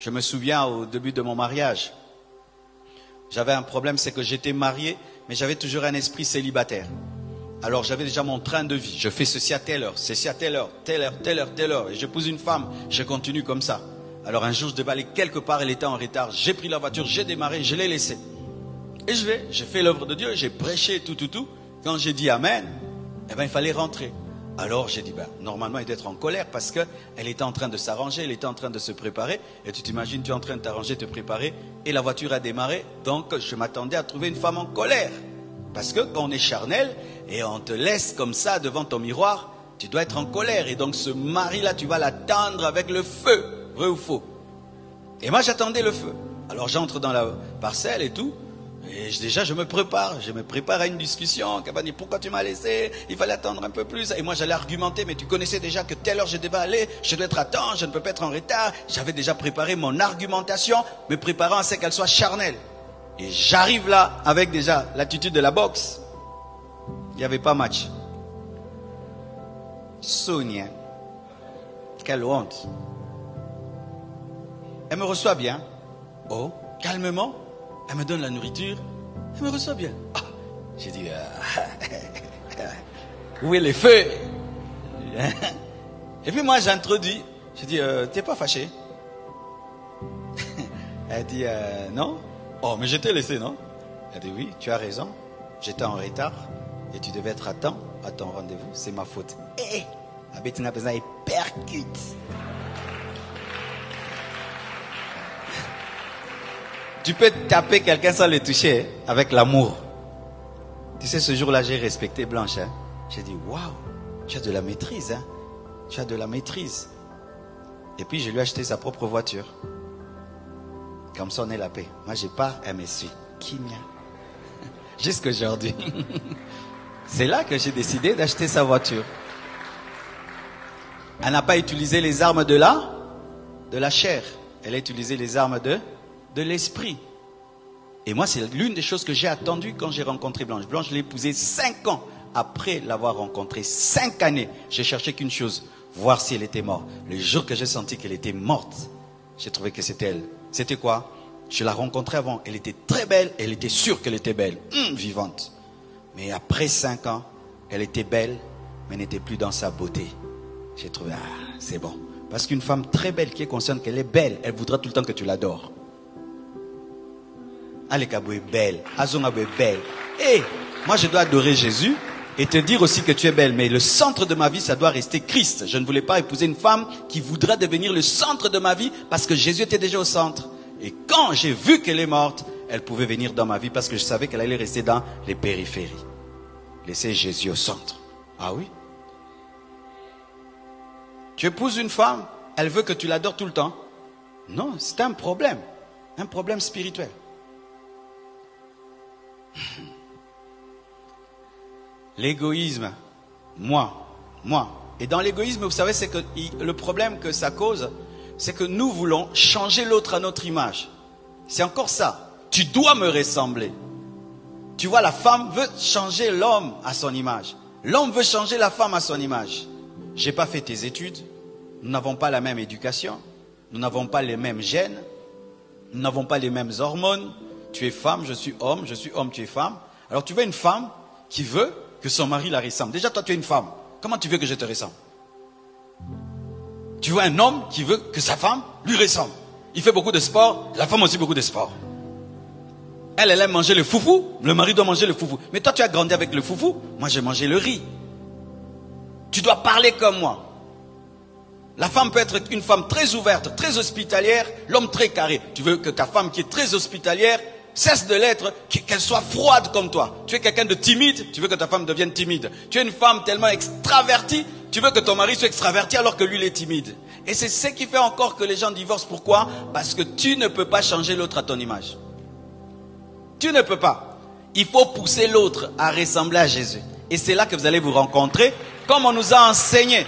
Je me souviens au début de mon mariage, j'avais un problème, c'est que j'étais marié, mais j'avais toujours un esprit célibataire. Alors j'avais déjà mon train de vie. Je fais ceci à telle heure, ceci à telle heure, telle heure, telle heure, telle heure. Et j'épouse une femme, je continue comme ça. Alors un jour, je devais aller quelque part, elle était en retard. J'ai pris la voiture, j'ai démarré, je l'ai laissée. Et j'ai fait l'œuvre de Dieu, j'ai prêché, tout. Quand j'ai dit Amen, il fallait rentrer. Alors j'ai dit, normalement, il doit être en colère parce qu'elle était en train de s'arranger, elle était en train de se préparer. Et tu t'imagines, tu es en train de t'arranger, te préparer, et la voiture a démarré. Donc je m'attendais à trouver une femme en colère. Parce que quand on est charnel et on te laisse comme ça devant ton miroir, tu dois être en colère. Et donc ce mari-là, tu vas l'attendre avec le feu, vrai ou faux? Et moi j'attendais le feu. Alors j'entre dans la parcelle et tout. Et déjà je me prépare à une discussion. Qui va dire pourquoi tu m'as laissé, il fallait attendre un peu plus. Et moi j'allais argumenter, mais tu connaissais déjà que telle heure je devais aller, je dois être à temps, je ne peux pas être en retard. J'avais déjà préparé mon argumentation, me préparant à ce qu'elle soit charnelle. Et j'arrive là avec déjà l'attitude de la boxe. Il n'y avait pas match. Sonia, quelle honte. Elle me reçoit bien. Oh, calmement. Elle me donne la nourriture. Elle me reçoit bien. Ah, j'ai dit, où est les feux? Et puis moi j'introduis. J'ai dit, t'es pas fâché? Elle dit, non. Oh, mais je t'ai laissé, non? Elle dit, oui, tu as raison. J'étais en retard et tu devais être à temps à ton rendez-vous. C'est ma faute. Eh, la bête n'a besoin de percute. Tu peux taper quelqu'un sans le toucher avec l'amour. Tu sais, ce jour-là, j'ai respecté Blanche. Hein? J'ai dit, waouh, tu as de la maîtrise. Hein? Tu as de la maîtrise. Et puis, je lui ai acheté sa propre voiture. Comme ça, on est la paix. Moi, je pars, elle me suit. Kimia. Jusqu'aujourd'hui. C'est là que j'ai décidé d'acheter sa voiture. Elle n'a pas utilisé les armes de la chair. Elle a utilisé les armes de l'esprit. Et moi, c'est l'une des choses que j'ai attendues quand j'ai rencontré Blanche. Blanche, je l'ai épousée 5 ans après l'avoir rencontrée. 5 années. J'ai cherché qu'une chose, voir si elle était morte. Le jour que j'ai senti qu'elle était morte, j'ai trouvé que c'était elle. C'était quoi? Je la rencontrais avant. Elle était très belle. Elle était sûre qu'elle était belle. Vivante. Mais après 5 ans, elle était belle, mais n'était plus dans sa beauté. J'ai trouvé, c'est bon. Parce qu'une femme très belle qui est consciente qu'elle est belle, elle voudra tout le temps que tu l'adores. Alekabo est belle. Azongabo est belle. Et moi, je dois adorer Jésus et te dire aussi que tu es belle. Mais le centre de ma vie, ça doit rester Christ. Je ne voulais pas épouser une femme qui voudra devenir le centre de ma vie parce que Jésus était déjà au centre. Et quand j'ai vu qu'elle est morte, elle pouvait venir dans ma vie parce que je savais qu'elle allait rester dans les périphéries. Laisser Jésus au centre. Ah oui? Tu épouses une femme, elle veut que tu l'adores tout le temps. Non, c'est un problème spirituel. L'égoïsme, moi. Et dans l'égoïsme, vous savez, c'est que le problème que ça cause, c'est que nous voulons changer l'autre à notre image. C'est encore ça. Tu dois me ressembler. Tu vois, la femme veut changer l'homme à son image. L'homme veut changer la femme à son image. J'ai pas fait tes études. Nous n'avons pas la même éducation. Nous n'avons pas les mêmes gènes. Nous n'avons pas les mêmes hormones. Tu es femme, je suis homme, tu es femme. Alors tu veux une femme qui veut que son mari la ressemble. Déjà, toi, tu es une femme. Comment tu veux que je te ressemble? Tu vois un homme qui veut que sa femme lui ressemble. Il fait beaucoup de sport, la femme aussi beaucoup de sport. Elle aime manger le foufou, le mari doit manger le foufou. Mais toi, tu as grandi avec le foufou, moi j'ai mangé le riz. Tu dois parler comme moi. La femme peut être une femme très ouverte, très hospitalière, l'homme très carré. Tu veux que ta femme qui est très hospitalière cesse de l'être, qu'elle soit froide comme toi. Tu es quelqu'un de timide, tu veux que ta femme devienne timide. Tu es une femme tellement extravertie, tu veux que ton mari soit extraverti alors que lui il est timide. Et c'est ce qui fait encore que les gens divorcent. Pourquoi? Parce que tu ne peux pas changer l'autre à ton image. Tu ne peux pas. Il faut pousser l'autre à ressembler à Jésus. Et c'est là que vous allez vous rencontrer, comme on nous a enseigné.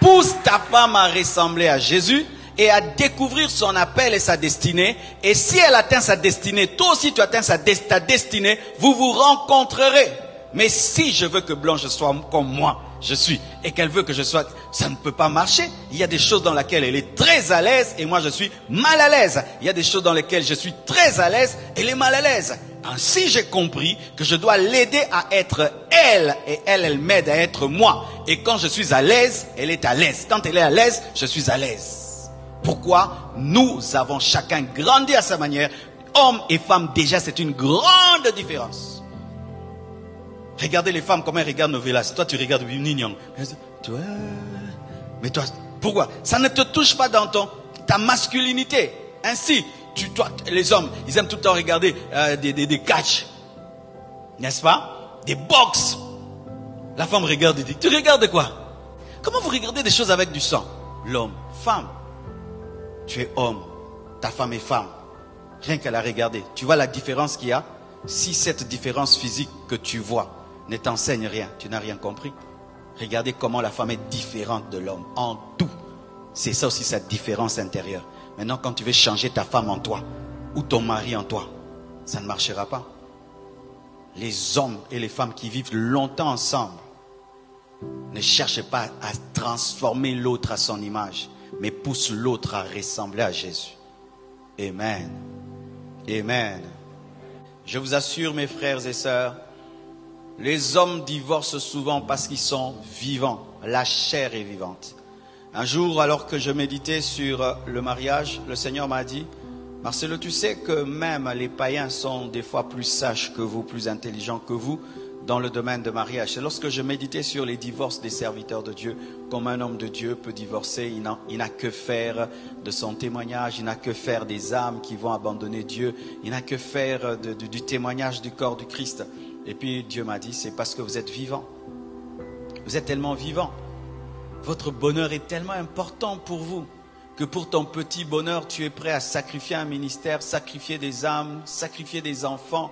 Pousse ta femme à ressembler à Jésus et à découvrir son appel et sa destinée. Et si elle atteint sa destinée, toi aussi tu atteins ta destinée, vous vous rencontrerez. Mais si je veux que Blanche soit comme moi, je suis, et qu'elle veut que je sois, ça ne peut pas marcher. Il y a des choses dans lesquelles elle est très à l'aise et moi je suis mal à l'aise. Il y a des choses dans lesquelles je suis très à l'aise et elle est mal à l'aise. Ainsi j'ai compris que je dois l'aider à être elle et elle m'aide à être moi. Et quand je suis à l'aise, elle est à l'aise. Quand elle est à l'aise, je suis à l'aise. Pourquoi? Nous avons chacun grandi à sa manière. Hommes et femmes, déjà, c'est une grande différence. Regardez les femmes, comment elles regardent Novelas. Toi, tu regardes Nignon. Mais toi, pourquoi? Ça ne te touche pas dans ta masculinité. Ainsi, toi, les hommes, ils aiment tout le temps regarder des catchs. N'est-ce pas? Des box. La femme regarde et dit, tu regardes quoi? Comment vous regardez des choses avec du sang? L'homme, femme. Tu es homme, ta femme est femme. Rien qu'à la regarder. Tu vois la différence qu'il y a? Si cette différence physique que tu vois ne t'enseigne rien, tu n'as rien compris. Regardez comment la femme est différente de l'homme, en tout. C'est ça aussi sa différence intérieure. Maintenant, quand tu veux changer ta femme en toi, ou ton mari en toi, ça ne marchera pas. Les hommes et les femmes qui vivent longtemps ensemble ne cherchent pas à transformer l'autre à son image, mais poussent l'autre à ressembler à Jésus. Amen. Amen. Je vous assure, mes frères et sœurs, les hommes divorcent souvent parce qu'ils sont vivants. La chair est vivante. Un jour, alors que je méditais sur le mariage, le Seigneur m'a dit, Marcelo, tu sais que même les païens sont des fois plus sages que vous, plus intelligents que vous dans le domaine de mariage. Et lorsque je méditais sur les divorces des serviteurs de Dieu, comme un homme de Dieu peut divorcer, il n'a que faire de son témoignage, il n'a que faire des âmes qui vont abandonner Dieu, il n'a que faire du témoignage du corps du Christ. Et puis Dieu m'a dit, c'est parce que vous êtes vivants. Vous êtes tellement vivants. Votre bonheur est tellement important pour vous que pour ton petit bonheur, tu es prêt à sacrifier un ministère, sacrifier des âmes, sacrifier des enfants.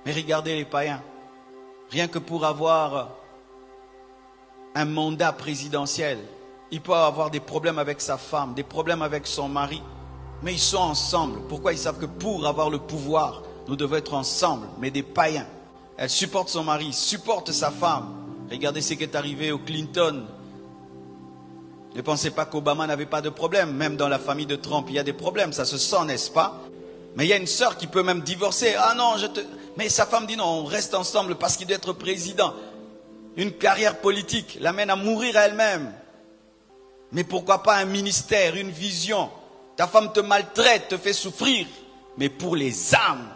Mais regardez les païens. Rien que pour avoir un mandat présidentiel, il peut avoir des problèmes avec sa femme, des problèmes avec son mari. Mais ils sont ensemble. Pourquoi? Ils savent que pour avoir le pouvoir, nous devons être ensemble. Mais des païens. Elle supporte son mari, supporte sa femme. Regardez ce qui est arrivé au Clinton. Ne pensez pas qu'Obama n'avait pas de problème. Même dans la famille de Trump, il y a des problèmes. Ça se sent, n'est-ce pas? Mais il y a une sœur qui peut même divorcer. Ah non, mais sa femme dit non, on reste ensemble parce qu'il doit être président. Une carrière politique l'amène à mourir à elle-même. Mais pourquoi pas un ministère, une vision? Ta femme te maltraite, te fait souffrir. Mais pour les âmes,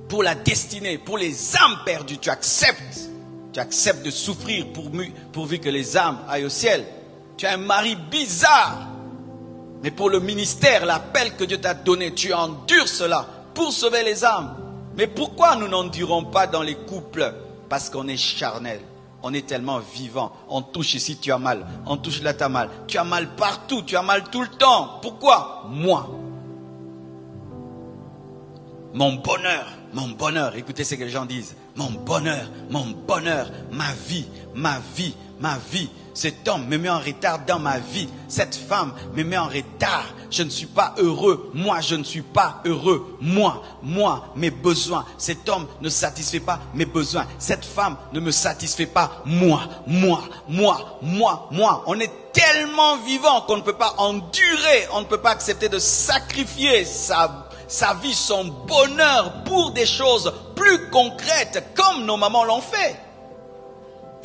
pour la destinée, pour les âmes perdues, tu acceptes. Tu acceptes de souffrir pourvu que les âmes aillent au ciel. Tu as un mari bizarre. Mais pour le ministère, l'appel que Dieu t'a donné, tu endures cela pour sauver les âmes. Mais pourquoi nous n'endurons pas dans les couples? Parce qu'on est charnel. On est tellement vivant. On touche ici, tu as mal. On touche là, tu as mal. Tu as mal partout, tu as mal tout le temps. Pourquoi? Moi. Mon bonheur, écoutez ce que les gens disent. Mon bonheur, ma vie. Cet homme me met en retard dans ma vie. Cette femme me met en retard. Je ne suis pas heureux. Moi, je ne suis pas heureux. Moi, mes besoins. Cet homme ne satisfait pas mes besoins. Cette femme ne me satisfait pas. Moi. On est tellement vivant qu'on ne peut pas endurer. On ne peut pas accepter de sacrifier sa vie, son bonheur pour des choses plus concrètes comme nos mamans l'ont fait.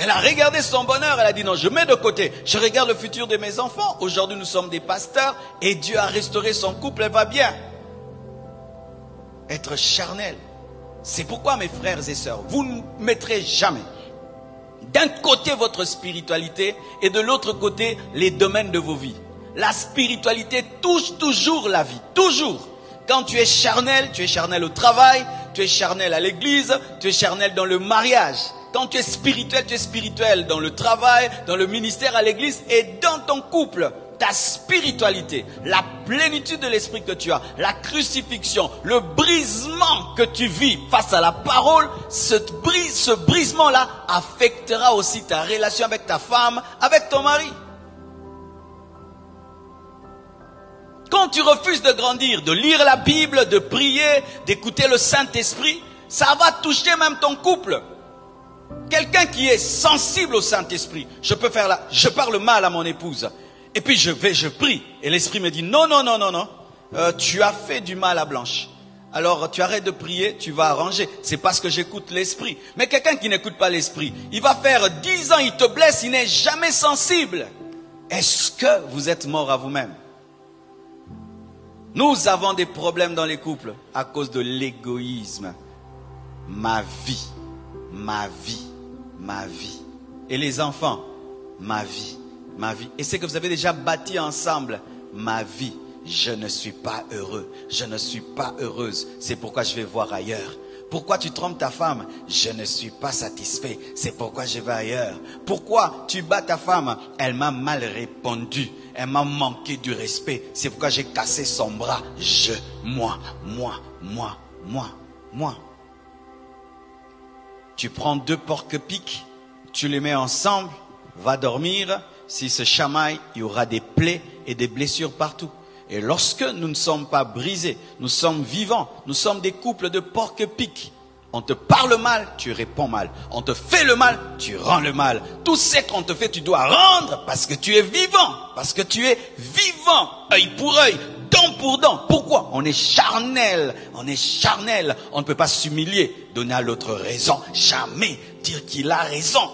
Elle a regardé son bonheur, elle a dit non, je mets de côté. Je regarde le futur de mes enfants. Aujourd'hui, nous sommes des pasteurs et Dieu a restauré son couple, elle va bien. Être charnel. C'est pourquoi, mes frères et sœurs, vous ne mettrez jamais d'un côté votre spiritualité et de l'autre côté les domaines de vos vies. La spiritualité touche toujours la vie, toujours. Quand tu es charnel au travail, tu es charnel à l'église, tu es charnel dans le mariage. Quand tu es spirituel dans le travail, dans le ministère, à l'église et dans ton couple. Ta spiritualité, la plénitude de l'esprit que tu as, la crucifixion, le brisement que tu vis face à la parole, ce brisement-là affectera aussi ta relation avec ta femme, avec ton mari. Quand tu refuses de grandir, de lire la Bible, de prier, d'écouter le Saint-Esprit, Ça va toucher même ton couple. Quelqu'un qui est sensible au Saint-Esprit. Je parle mal à mon épouse. Et puis je prie. Et l'Esprit me dit, non. Tu as fait du mal à Blanche. Alors tu arrêtes de prier, tu vas arranger. C'est parce que j'écoute l'Esprit. Mais quelqu'un qui n'écoute pas l'Esprit, il va faire 10 ans, il te blesse, il n'est jamais sensible. Est-ce que vous êtes mort à vous-même? Nous avons des problèmes dans les couples à cause de l'égoïsme. Ma vie. Et les enfants, ma vie. Et c'est que vous avez déjà bâti ensemble, ma vie. Je ne suis pas heureux, je ne suis pas heureuse, c'est pourquoi je vais voir ailleurs. Pourquoi tu trompes ta femme? Je ne suis pas satisfait, c'est pourquoi je vais ailleurs. Pourquoi tu bats ta femme? Elle m'a mal répondu, elle m'a manqué du respect, c'est pourquoi j'ai cassé son bras. Moi. Tu prends 2 porc-épics, tu les mets ensemble, va dormir, s'ils se chamaillent, il y aura des plaies et des blessures partout. Et lorsque nous ne sommes pas brisés, nous sommes vivants, nous sommes des couples de porc-épics. On te parle mal, tu réponds mal. On te fait le mal, tu rends le mal. Tout ce qu'on te fait, tu dois rendre parce que tu es vivant. Parce que tu es vivant, œil pour œil, dent pour dent. Pourquoi? On est charnel, on ne peut pas s'humilier, donner à l'autre raison. Jamais dire qu'il a raison.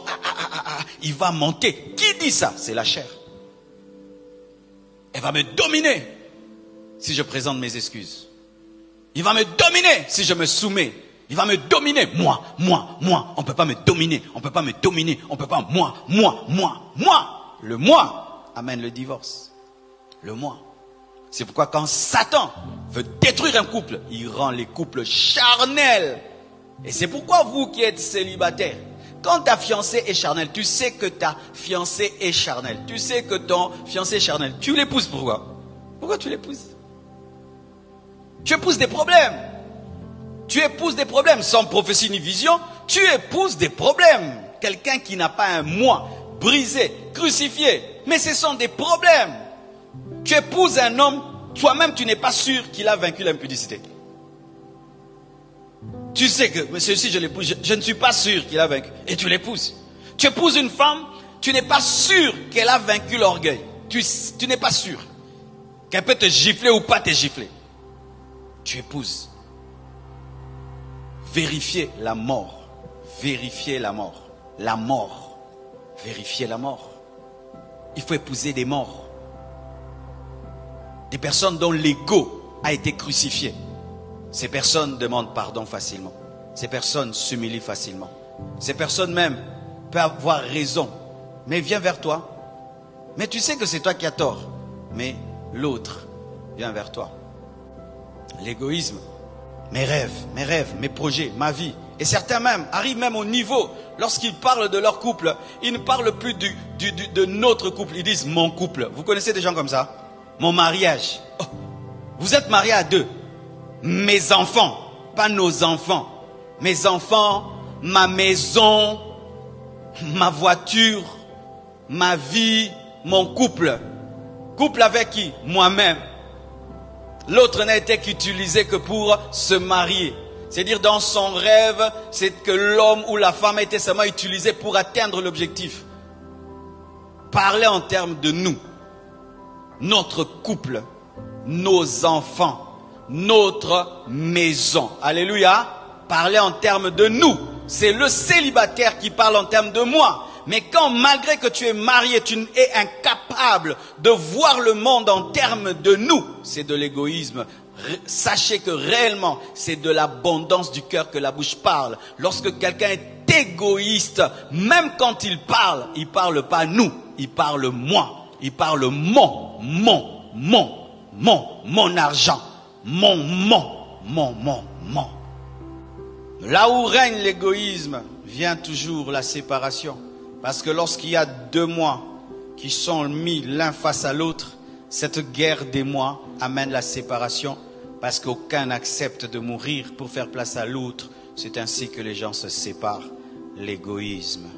Il va monter. Qui dit ça? C'est la chair. Elle va me dominer si je présente mes excuses. Il va me dominer si je me soumets. Il va me dominer. Moi. On ne peut pas me dominer. Moi. Le moi amène le divorce. Le moi. C'est pourquoi quand Satan veut détruire un couple, il rend les couples charnels. Et c'est pourquoi vous qui êtes célibataires, quand ta fiancée est charnelle, tu sais que ta fiancée est charnelle. Tu sais que ton fiancé est charnel. Tu l'épouses pourquoi? Pourquoi tu l'épouses? Tu épouses des problèmes. Tu épouses des problèmes sans prophétie ni vision. Tu épouses des problèmes. Quelqu'un qui n'a pas un moi, brisé, crucifié. Mais ce sont des problèmes. Tu épouses un homme, toi-même tu n'es pas sûr qu'il a vaincu l'impudicité. Tu sais que ceci je l'épouse, je ne suis pas sûr qu'il a vaincu. Et tu l'épouses. Tu épouses une femme, tu n'es pas sûr qu'elle a vaincu l'orgueil. Tu n'es pas sûr qu'elle peut te gifler ou pas te gifler. Tu épouses. Vérifiez la mort. Vérifiez la mort. La mort. Vérifiez la mort. Il faut épouser des morts. Des personnes dont l'ego a été crucifié. Ces personnes demandent pardon facilement. Ces personnes s'humilient facilement. Ces personnes même peuvent avoir raison. Mais vient vers toi. Mais tu sais que c'est toi qui as tort. Mais l'autre vient vers toi. L'égoïsme. Mes rêves, mes projets, ma vie. Et certains même arrivent même au niveau, lorsqu'ils parlent de leur couple, ils ne parlent plus de notre couple. Ils disent mon couple. Vous connaissez des gens comme ça? Mon mariage. Oh, vous êtes mariés à 2. Mes enfants, pas nos enfants. Mes enfants, ma maison, ma voiture, ma vie, mon couple. Couple avec qui? Moi-même. L'autre n'a été qu'utilisé que pour se marier. C'est-à-dire dans son rêve, c'est que l'homme ou la femme a été seulement utilisé pour atteindre l'objectif. Parler en termes de nous. Notre couple, nos enfants, notre maison. Alléluia. Parler en termes de nous. C'est le célibataire qui parle en termes de moi. Mais quand malgré que tu es marié, tu es incapable de voir le monde en termes de nous, c'est de l'égoïsme. Sachez que réellement, c'est de l'abondance du cœur que la bouche parle. Lorsque quelqu'un est égoïste, même quand il parle pas nous, il parle moi. Il parle mon argent, mon. Là où règne l'égoïsme, vient toujours la séparation. Parce que lorsqu'il y a 2 moi qui sont mis l'un face à l'autre, cette guerre des moi amène la séparation. Parce qu'aucun n'accepte de mourir pour faire place à l'autre. C'est ainsi que les gens se séparent. L'égoïsme.